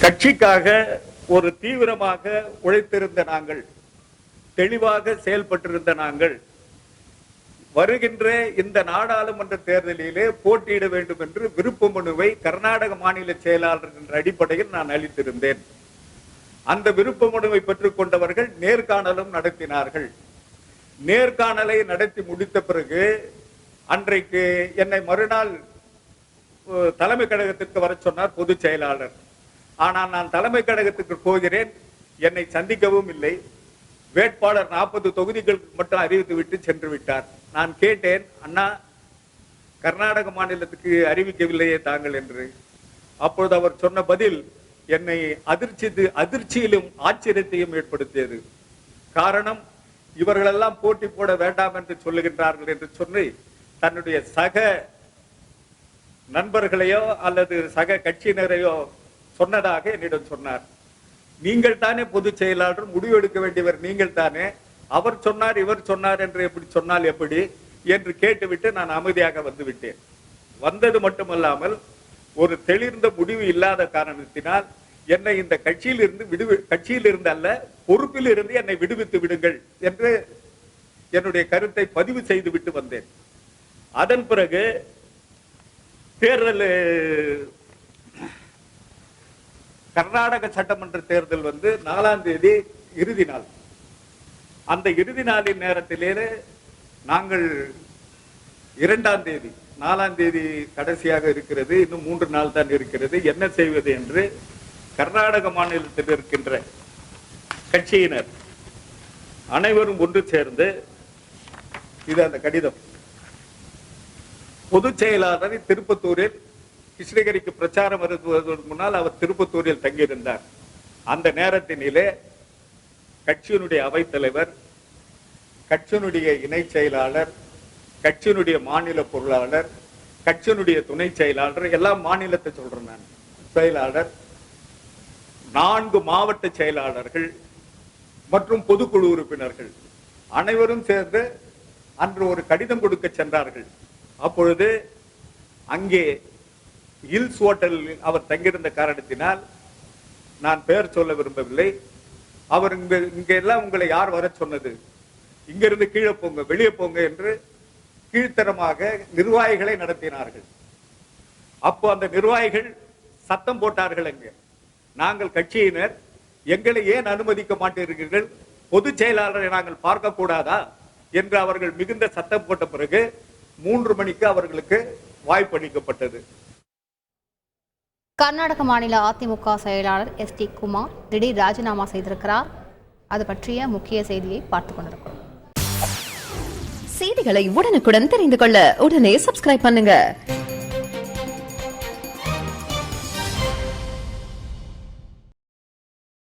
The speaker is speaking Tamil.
கட்சிக்காக ஒரு தீவிரமாக உழைத்திருந்த நாங்கள், தெளிவாக செயல்பட்டிருந்த நாங்கள், வருகின்ற இந்த நாடாளுமன்ற தேர்தலிலே போட்டியிட வேண்டும் என்று விருப்ப மனுவை கர்நாடக மாநில செயலாளர் என்ற அடிப்படையில் நான் அளித்திருந்தேன். அந்த விருப்ப மனுவை பெற்றுக் கொண்டவர்கள் நேர்காணலும் நடத்தினார்கள். நேர்காணலை நடத்தி முடித்த பிறகு அன்றைக்கு என்னை மறுநாள் தலைமை கழகத்திற்கு வர சொன்னார் பொதுச் செயலாளர். ஆனால் நான் தலைமை கழகத்துக்கு போகிறேன், என்னை சந்திக்கவும் இல்லை. வேட்பாளர் 40 தொகுதிகள் மட்டும் அறிவித்து விட்டு சென்று விட்டார். நான் கேட்டேன், அண்ணா கர்நாடக மாநிலத்துக்கு அறிவிக்கவில்லையே தாங்கள் என்று. அப்பொழுது அவர் சொன்ன பதில் என்னை அதிர்ச்சியிலும் ஆச்சரியத்தையும் ஏற்படுத்தியது. காரணம், இவர்களெல்லாம் போட்டி போட வேண்டாம் என்று சொல்லுகின்றார்கள் என்று சொல்லி தன்னுடைய சக நண்பர்களையோ அல்லது சக கட்சியினரையோ சொன்னதாக என்னிடம் சொன்னார். நீங்கள் தானே பொதுச் செயலாளர், முடிவெடுக்க வேண்டியவர் நீங்கள் தானே, அவர் சொன்னார் இவர் சொன்னார் என்று எப்படி சொன்னால் எப்படி என்று கேட்டுவிட்டு நான் அமைதியாக வந்து விட்டேன். வந்தது மட்டுமல்லாமல் ஒரு தெளிந்த முடிவு இல்லாத காரணத்தினால் என்னை இந்த கட்சியிலிருந்து அல்ல, பொறுப்பில் இருந்து என்னை விடுவித்து விடுங்கள் என்று என்னுடைய கருத்தை பதிவு செய்து விட்டு வந்தேன். அதன் பிறகு தேர்தல், கர்நாடக சட்டமன்ற தேர்தல் 4ஆம் தேதி இறுதி நாள். அந்த இறுதி நாளின் நேரத்திலே நாங்கள் 2ஆம் தேதி, 4ஆம் தேதி கடைசியாக இருக்கிறது, இன்னும் 3 நாள் தான் இருக்கிறது, என்ன செய்வது என்று கர்நாடக மாநிலத்தில் இருக்கின்ற கட்சியினர் அனைவரும் ஒன்று சேர்ந்து, இது அந்த கடிதம், பொதுச் செயலாளர் திருப்பத்தூரில் கிருஷ்ணகிரிக்கு பிரச்சாரம் வருவதற்கு முன்னால் அவர் திருப்பத்தூரில் தங்கியிருந்தார். அந்த நேரத்தினிலே கட்சியினுடைய அவைத்தலைவர், கட்சியினுடைய இணை செயலாளர், கட்சியினுடைய மாநில பொருளாளர், கட்சியினுடைய துணை செயலாளர், எல்லாம் மாநிலத்தை சொல்றேன் நான், செயலாளர், 4 மாவட்ட செயலாளர்கள் மற்றும் பொதுக்குழு உறுப்பினர்கள் அனைவரும் சேர்ந்து அன்று ஒரு கடிதம் கொடுக்க சென்றார்கள். அப்பொழுது அங்கே ஹில்ஸ் ஹோட்டலில் அவர் தங்கியிருந்த காரணத்தினால் நான் பெயர் சொல்ல விரும்பவில்லை. அவர் இங்க எல்லாம் உங்களை யார் வர சொன்னது, இங்கிருந்து கீழே போங்க, வெளியே போங்க என்று கீழ்த்தரமாக நிர்வாகிகளை நடத்தினார்கள். அப்போ அந்த நிர்வாகிகள் சத்தம் போட்டார்கள், அங்கே நாங்கள் கட்சியினர், எங்களை ஏன் அனுமதிக்க மாட்டீர்கள், பொதுச் செயலாளரை நாங்கள் பார்க்க கூடாதா என்று அவர்கள் மிகுந்த சத்தம் போட்ட பிறகு 3 மணிக்கு அவர்களுக்கு வாய்ப்பளிக்கப்பட்டது. கர்நாடக மாநில அதிமுக செயலாளர் ST குமார் திடீர் ராஜினாமா செய்திருக்கிறார். அது பற்றிய முக்கிய செய்தியை பார்த்துக் கொண்டிருக்கிறோம். செய்திகளை உடனுக்குடன் தெரிந்து கொள்ள உடனே சப்ஸ்கிரைப் பண்ணுங்க.